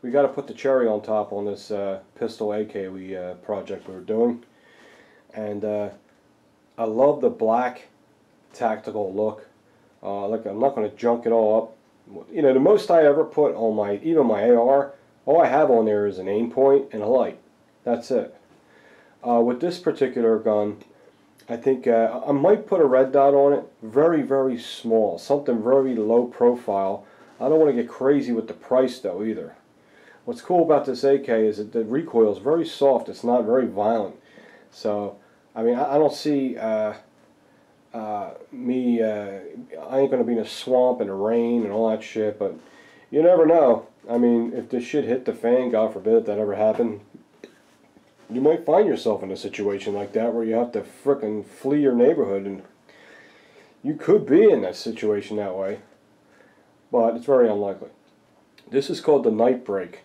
we got to put the cherry on top on this pistol AK project we were doing, and I love the black tactical look. Like, I'm not going to junk it all up. You know, the most I ever put on even my AR, all I have on there is an aim point and a light. That's it. With this particular gun, I think I might put a red dot on it, very, very small, something very low profile. I don't want to get crazy with the price though either. What's cool about this AK is that the recoil is very soft, it's not very violent. So, I mean, I don't see I ain't going to be in a swamp and the rain and all that shit, but you never know. I mean, if this shit hit the fan, God forbid if that ever happened, you might find yourself in a situation like that where you have to frickin' flee your neighborhood, and you could be in that situation that way, but it's very unlikely. This is called the night brake,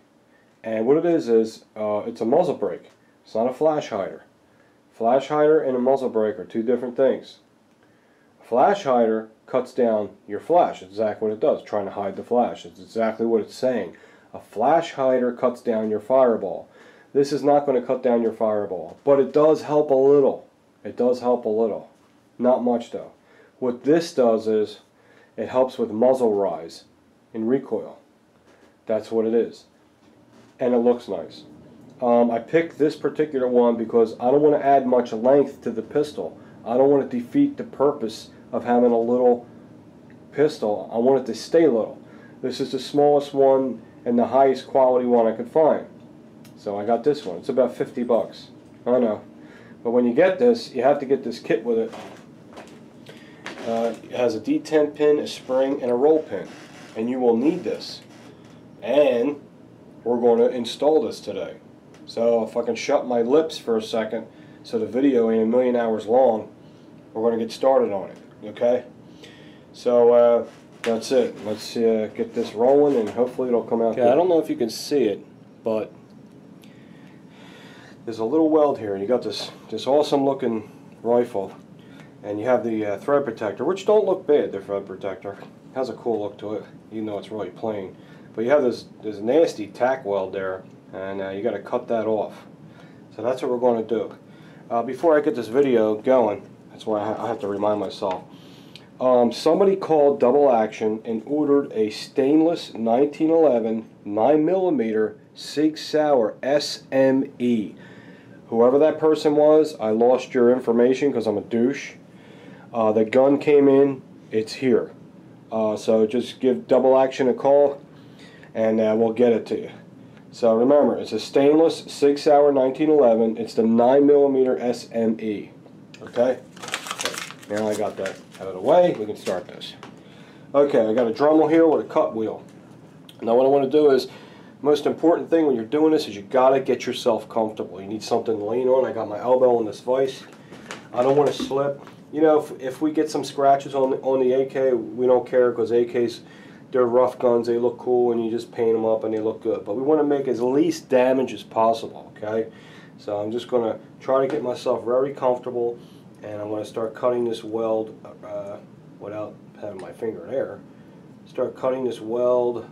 and what it is it's a muzzle brake. It's not a flash hider. Flash hider and a muzzle brake are two different things. A flash hider cuts down your flash. It's exactly what it does, trying to hide the flash. It's exactly what it's saying. A flash hider cuts down your fireball. This is not going to cut down your fireball, but it does help a little. It does help a little. Not much though. What this does is it helps with muzzle rise in recoil. That's what it is. And it looks nice. I picked this particular one because I don't want to add much length to the pistol. I don't want to defeat the purpose of having a little pistol. I want it to stay little. This is the smallest one and the highest quality one I could find. So I got this one. It's about 50 bucks. I know. But when you get this, you have to get this kit with it. It has a D10 pin, a spring, and a roll pin. And you will need this. And we're going to install this today. So if I can shut my lips for a second so the video ain't a million hours long, we're going to get started on it. Okay? So that's it. Let's get this rolling and hopefully it'll come out good. I don't know if you can see it, but there's a little weld here. You got this awesome looking rifle, and you have the thread protector, which don't look bad. The thread protector has a cool look to it, even though it's really plain. But you have this nasty tack weld there, and you got to cut that off. So that's what we're going to do. Before I get this video going, that's why I have to remind myself. Somebody called Double Action and ordered a stainless 1911 9mm Sig Sauer SME. Whoever that person was, I lost your information because I'm a douche. The gun came in, it's here. So just give Double Action a call and we'll get it to you. So remember, it's a stainless Sig Sauer 1911. It's the 9mm SME. Okay? Now I got that out of the way, we can start this. Okay, I got a Dremel here with a cut wheel. Now what I want to do is, most important thing when you're doing this is you got to get yourself comfortable. You need something to lean on. I got my elbow on this vise. I don't want to slip. You know, if we get some scratches on the AK, we don't care because AKs, they're rough guns. They look cool and you just paint them up and they look good. But we want to make as least damage as possible, okay? So I'm just going to try to get myself very comfortable, and I'm going to start cutting this weld without having my finger there. Start cutting this weld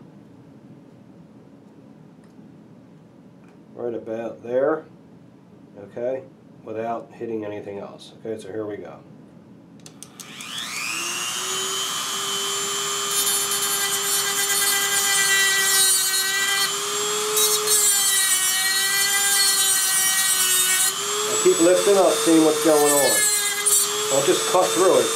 right about there, okay, without hitting anything else. Okay, so here we go. Now keep lifting up, seeing what's going on. Don't just cut through it.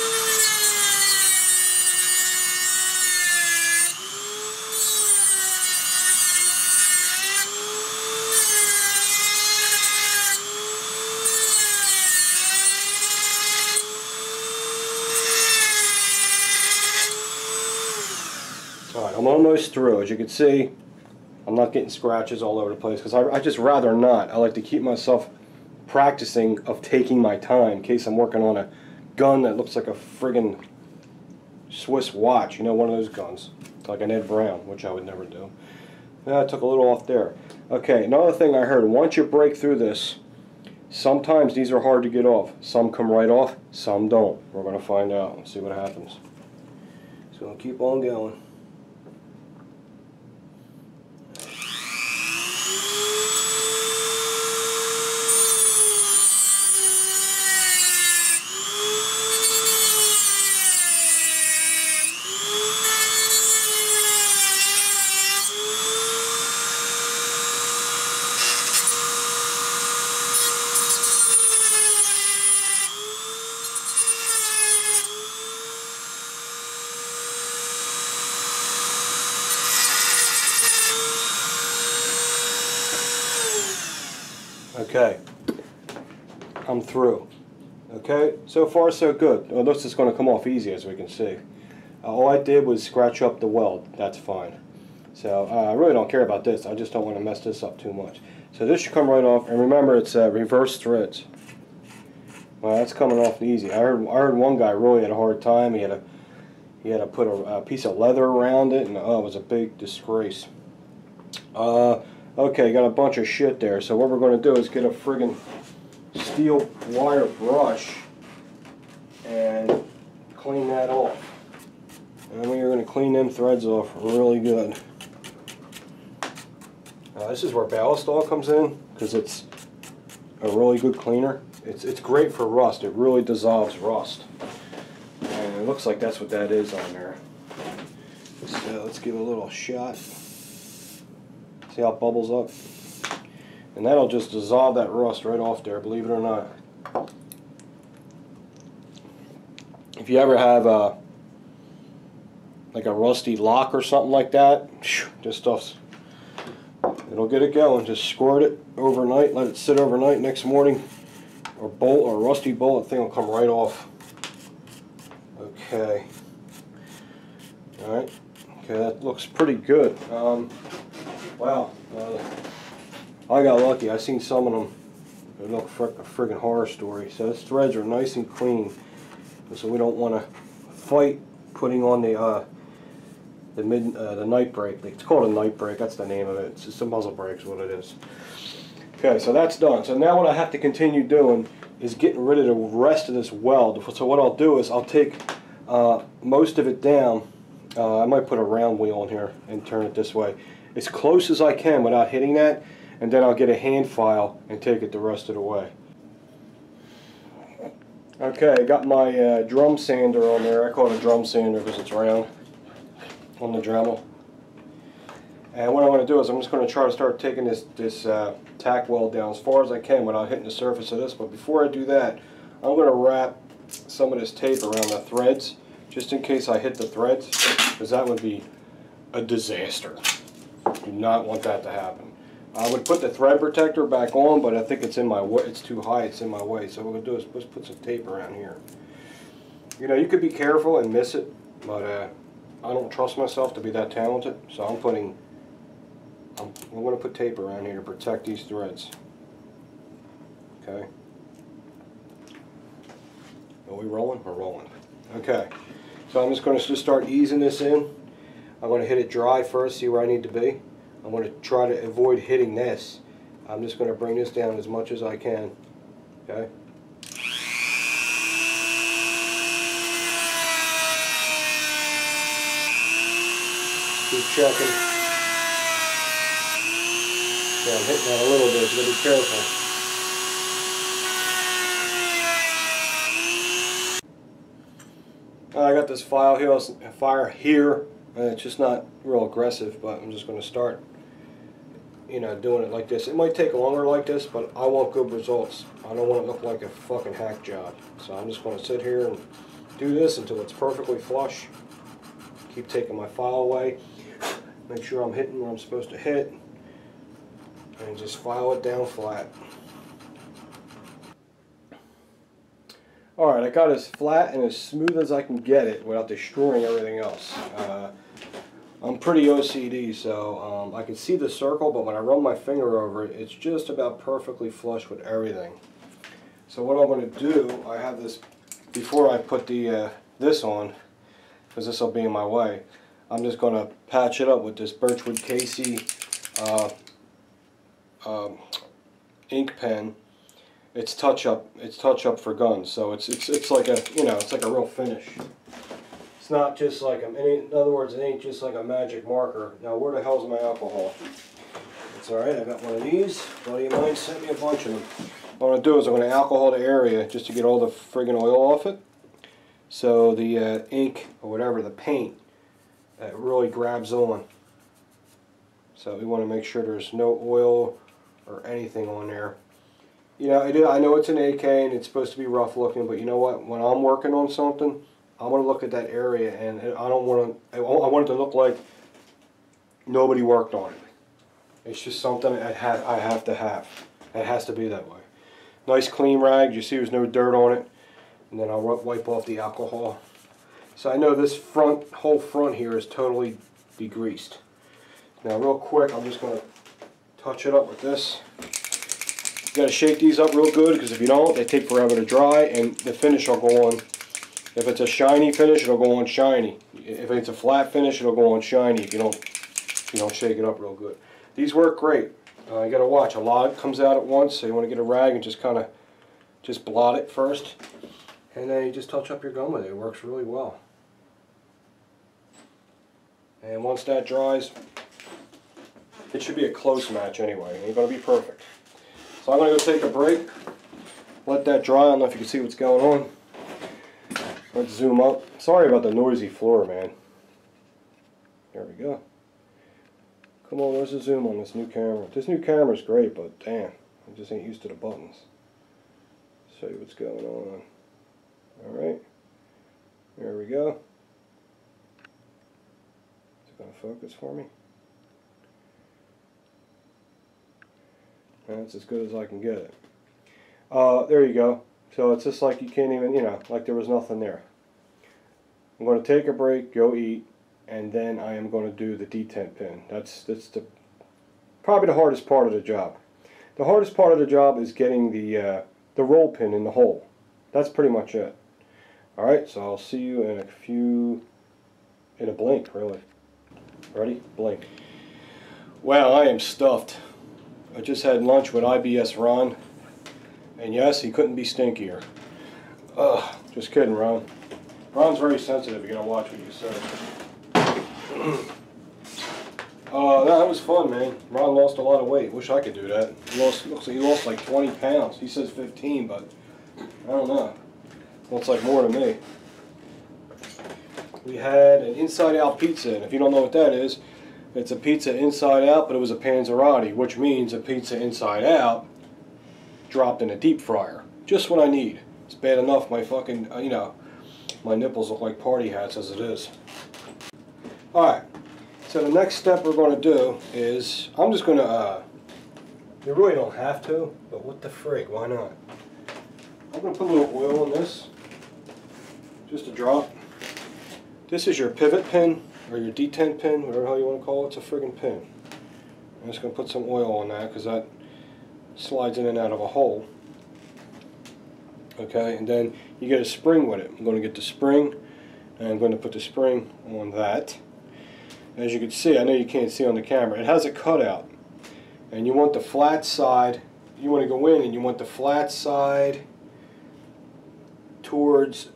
Alright, I'm almost through. As you can see, I'm not getting scratches all over the place because I just rather not. I like to keep myself practicing of taking my time in case I'm working on a gun that looks like a friggin' Swiss watch. You know, one of those guns. Like an Ed Brown, which I would never do. I took a little off there. Okay, another thing I heard, once you break through this, sometimes these are hard to get off. Some come right off, some don't. We're going to find out and see what happens. So we'll keep on going. Okay, I'm through. Okay, so far so good. Well, this is going to come off easy, as we can see. All I did was scratch up the weld. That's fine. So I really don't care about this. I just don't want to mess this up too much. So this should come right off. And remember, it's reverse threads. Well, that's coming off easy. I heard one guy really had a hard time. He had to put a piece of leather around it, and oh, it was a big disgrace. Okay, got a bunch of shit there. So what we're going to do is get a friggin' steel wire brush and clean that off. And we are going to clean them threads off really good. This is where ballast oil comes in, because it's a really good cleaner. It's great for rust. It really dissolves rust. And it looks like that's what that is on there. So let's give it a little shot. See how it bubbles up? And that'll just dissolve that rust right off there, believe it or not. If you ever have like a rusty lock or something like that, this stuff's, it'll get it going. Just squirt it overnight, let it sit overnight. Next morning, or bolt or rusty bolt, the thing will come right off. Okay. Alright. Okay, that looks pretty good. Wow. I got lucky. I seen some of them. They look a friggin' horror story. So these threads are nice and clean. So we don't want to fight putting on the night brake. It's called a night brake. That's the name of it. It's just a muzzle brake is what it is. Okay, so that's done. So now what I have to continue doing is getting rid of the rest of this weld. So what I'll do is I'll take most of it down. I might put a round wheel in here and turn it this way, as close as I can without hitting that, and then I'll get a hand file and take it the rest of the way. Okay, I got my drum sander on there. I call it a drum sander because it's round on the Dremel. And what I'm going to do is I'm just going to try to start taking this tack weld down as far as I can without hitting the surface of this. But before I do that, I'm going to wrap some of this tape around the threads, just in case I hit the threads, because that would be a disaster. Do not want that to happen. I would put the thread protector back on, but I think it's in my way. It's too high. It's in my way. So what we're going to do is just put some tape around here. You know, you could be careful and miss it, but I don't trust myself to be that talented. So I'm going to put tape around here to protect these threads. Okay. Are we rolling? We're rolling. Okay. So I'm just going to start easing this in. I'm going to hit it dry first, see where I need to be. I'm going to try to avoid hitting this. I'm just going to bring this down as much as I can. Okay. Keep checking. Yeah, I'm hitting that a little bit, so be careful. I got this fire here. It's just not real aggressive, but I'm just going to start, you know, doing it like this. It might take longer like this, but I want good results. I don't want it to look like a fucking hack job. So I'm just going to sit here and do this until it's perfectly flush. Keep taking my file away. Make sure I'm hitting where I'm supposed to hit. And just file it down flat. Alright, I got as flat and as smooth as I can get it without destroying everything else. I'm pretty OCD, so I can see the circle, but when I run my finger over it, it's just about perfectly flush with everything. So what I'm going to do, I have this, before I put this on, because this will be in my way, I'm just going to patch it up with this Birchwood Casey ink pen. It's touch up for guns, so it's like a, you know, it's like a real finish. It's not just like in other words, it ain't just like a magic marker. Now where the hell's my alcohol? It's alright, I got one of these. A buddy of mine sent me a bunch of them. What I'm going to do is I'm going to alcohol the area just to get all the friggin' oil off it. So the ink, or whatever, the paint, it really grabs on. So we want to make sure there's no oil or anything on there. You know, I know it's an AK and it's supposed to be rough looking, but you know what? When I'm working on something, I want to look at that area, and I don't want to. I want it to look like nobody worked on it. It's just something I have to have. It has to be that way. Nice clean rag. You see there's no dirt on it. And then I'll wipe off the alcohol. So I know this whole front here is totally degreased. Now real quick, I'm just going to touch it up with this. You got to shake these up real good, because if you don't, they take forever to dry, and the finish will go on. If it's a shiny finish, it'll go on shiny. If it's a flat finish, it'll go on shiny if you don't shake it up real good. These work great. You got to watch. A lot comes out at once, so you want to get a rag and just kind of just blot it first. And then you just touch up your gum with it. It works really well. And once that dries, it should be a close match anyway. It ain't going to be perfect. So I'm going to go take a break. Let that dry. I don't know if you can see what's going on. Let's zoom up. Sorry about the noisy floor, man. There we go. Come on, where's the zoom on this new camera? This new camera's great, but damn, I just ain't used to the buttons. Show you what's going on. Alright, there we go. Is it going to focus for me? That's as good as I can get it. There you go. So it's just like you can't even, like there was nothing there. I'm going to take a break, go eat, and then I am going to do the detent pin. That's probably the hardest part of the job. The hardest part of the job is getting the roll pin in the hole. That's pretty much it. Alright, so I'll see you in a blink, really. Ready? Blink. Well, I am stuffed. I just had lunch with IBS Ron, and yes, he couldn't be stinkier. Just kidding, Ron. Ron's very sensitive. You gotta watch what you say. That was fun, man. Ron lost a lot of weight. Wish I could do that. Looks like he lost like 20 pounds. He says 15, but I don't know. Looks like more to me. We had an inside-out pizza, and if you don't know what that is, it's a pizza inside out, but it was a panzerotti, which means a pizza inside out dropped in a deep fryer. Just what I need. It's bad enough my fucking, my nipples look like party hats as it is. Alright, so the next step we're going to do is, I'm just going to, you really don't have to, but what the frig, why not? I'm going to put a little oil in this, just a drop. This is your pivot pin, or your detent pin, whatever the hell you want to call it. It's a friggin' pin. I'm just going to put some oil on that because that slides in and out of a hole. Okay, and then you get a spring with it. I'm going to get the spring, and I'm going to put the spring on that. As you can see, I know you can't see on the camera, it has a cutout. And you want the flat side, you want to go in and you want the flat side towards,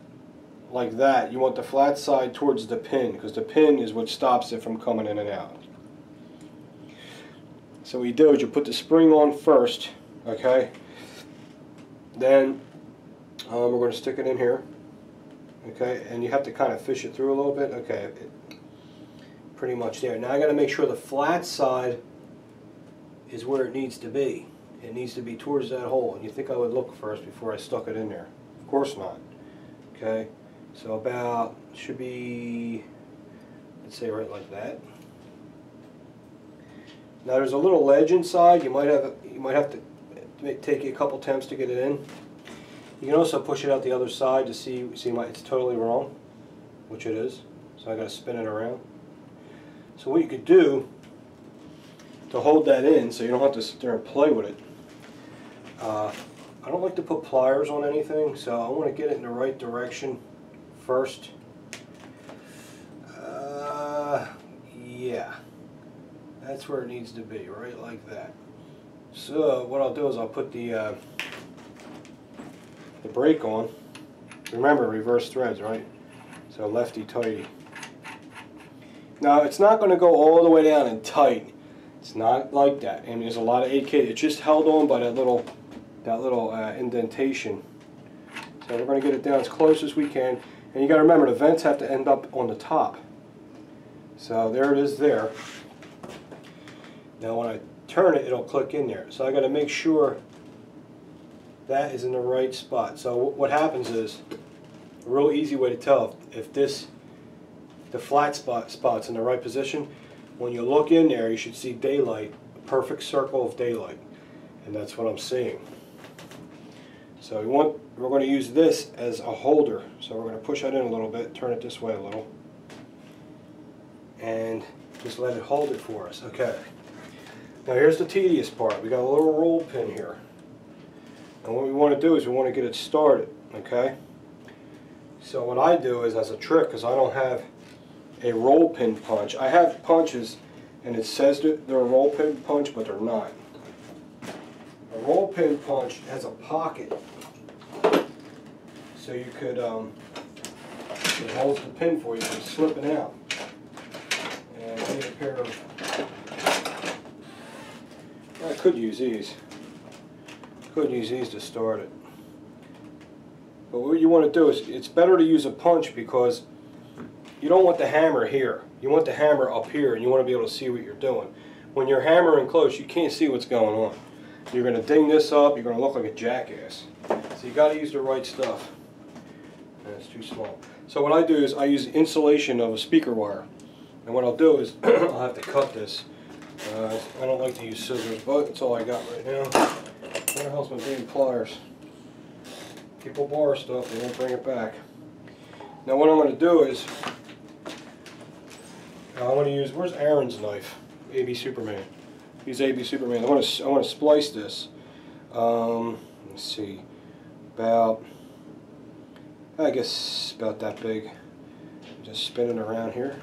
like that. You want the flat side towards the pin, because the pin is what stops it from coming in and out. So what you do is you put the spring on first, okay? Then we're going to stick it in here, okay? And you have to kind of fish it through a little bit, okay? Pretty much there. Now I got to make sure the flat side is where it needs to be. It needs to be towards that hole. And you think I would look first before I stuck it in there? Of course not. Okay. So about, should be, let's say right like that. Now there's a little ledge inside. You might have to take you a couple attempts to get it in. You can also push it out the other side to see it's totally wrong, which it is. So I got to spin it around. So what you could do to hold that in, so you don't have to sit there and play with it. I don't like to put pliers on anything, so I want to get it in the right direction first. Yeah, that's where it needs to be, right like that. So what I'll do is I'll put the brake on. Remember, reverse threads, right? So lefty tighty. Now it's not going to go all the way down and tight. It's not like that. I mean, there's a lot of 8K. It's just held on by that little indentation. So we're going to get it down as close as we can. And you got to remember, the vents have to end up on the top. So there it is there. Now when I turn it, it'll click in there. So I got to make sure that is in the right spot. So what happens is, a real easy way to tell if the flat spot's in the right position, when you look in there, you should see daylight, a perfect circle of daylight. and that's what I'm seeing. So we're going to use this as a holder. So we're going to push that in a little bit, turn it this way a little, and just let it hold it for us. Okay. Now here's the tedious part. We got a little roll pin here. And what we want to do is we want to get it started. Okay. So what I do is, as a trick, because I don't have a roll pin punch. I have punches and it says that they're a roll pin punch, but they're not. A roll pin punch has a pocket, so you could, it holds the pin for you from slipping out. And I need a pair of, I could use these. Could use these to start it. But what you want to do is, it's better to use a punch because you don't want the hammer here. You want the hammer up here, and you want to be able to see what you're doing. When you're hammering close, you can't see what's going on. You're going to ding this up, you're going to look like a jackass. So you got to use the right stuff. And it's too small. So what I do is I use insulation of a speaker wire. And what I'll do is, I'll have to cut this. I don't like to use scissors, but that's all I got right now. Where the hell's my damn pliers? People borrow stuff, they won't bring it back. Now what I'm going to do is, I'm going to use, where's Aaron's knife? AB Superman. Use AB Superman. I want to splice this. Let's see, about, I guess about that big. Just spin it around here.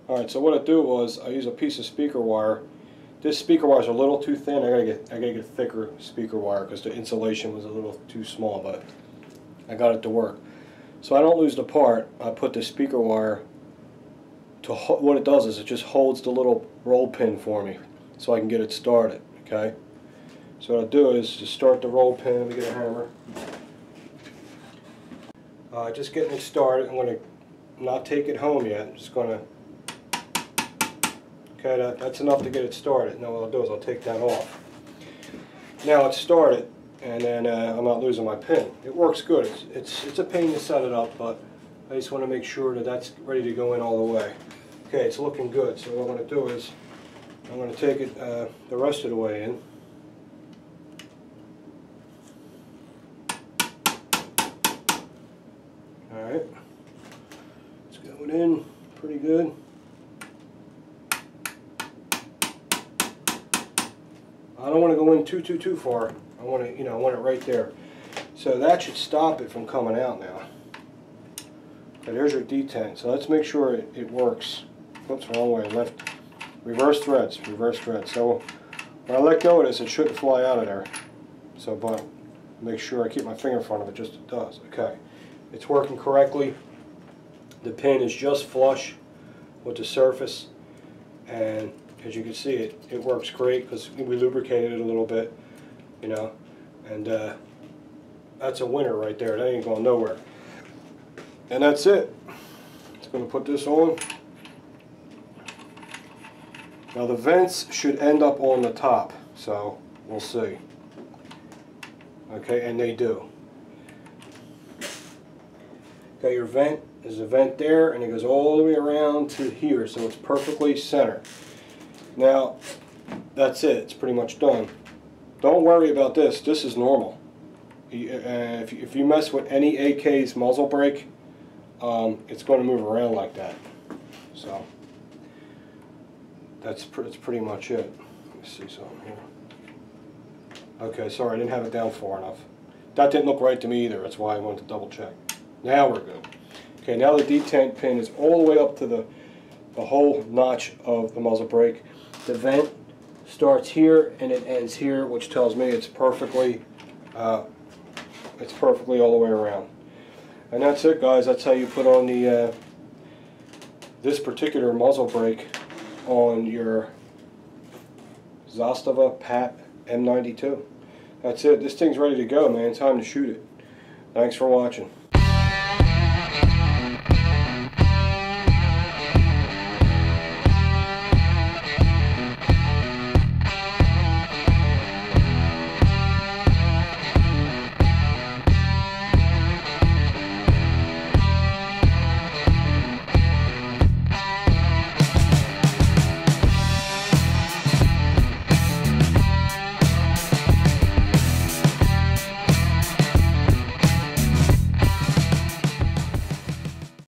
Alright, so what I do was I use a piece of speaker wire. This speaker wire is a little too thin. I gotta get thicker speaker wire because the insulation was a little too small, but I got it to work. So I don't lose the part. I put the speaker wire to, what it does is it just holds the little roll pin for me so I can get it started. Okay. So what I do is just start the roll pin. Let me get a hammer. Just getting it started. I'm going to not take it home yet. I'm just going to. Okay, that's enough to get it started. Now what I'll do is I'll take that off. Now it's started, and then I'm not losing my pin. It works good. It's a pain to set it up, but I just want to make sure that that's ready to go in all the way. Okay, it's looking good. So what I'm going to do is I'm going to take it the rest of the way in. All right, it's going in pretty good. I don't want to go in too far. I want to, I want it right there. So that should stop it from coming out now. Okay, there's your detent. So let's make sure it works. Oops, wrong way. Left. Reverse threads. Reverse threads. So when I let go of this, it shouldn't fly out of there. So, but make sure I keep my finger in front of it. Just it does. Okay, it's working correctly. The pin is just flush with the surface, and as you can see, it works great because we lubricated it a little bit, and that's a winner right there. That ain't going nowhere. And that's it. Just going to put this on. Now the vents should end up on the top, so we'll see. Okay, and they do. Got your vent. There's a vent there, and it goes all the way around to here, so it's perfectly centered. Now, that's it. It's pretty much done. Don't worry about this. This is normal. If you mess with any AK's muzzle brake, it's going to move around like that. So, that's pretty much it. Let me see something here. Okay, sorry, I didn't have it down far enough. That didn't look right to me either. That's why I wanted to double check. Now we're good. Okay, now the detent pin is all the way up to the whole notch of the muzzle brake. The vent starts here and it ends here, which tells me it's perfectly all the way around. And that's it, guys. That's how you put on the this particular muzzle brake on your Zastava Pat M92. That's it. This thing's ready to go, man. Time to shoot it. Thanks for watching.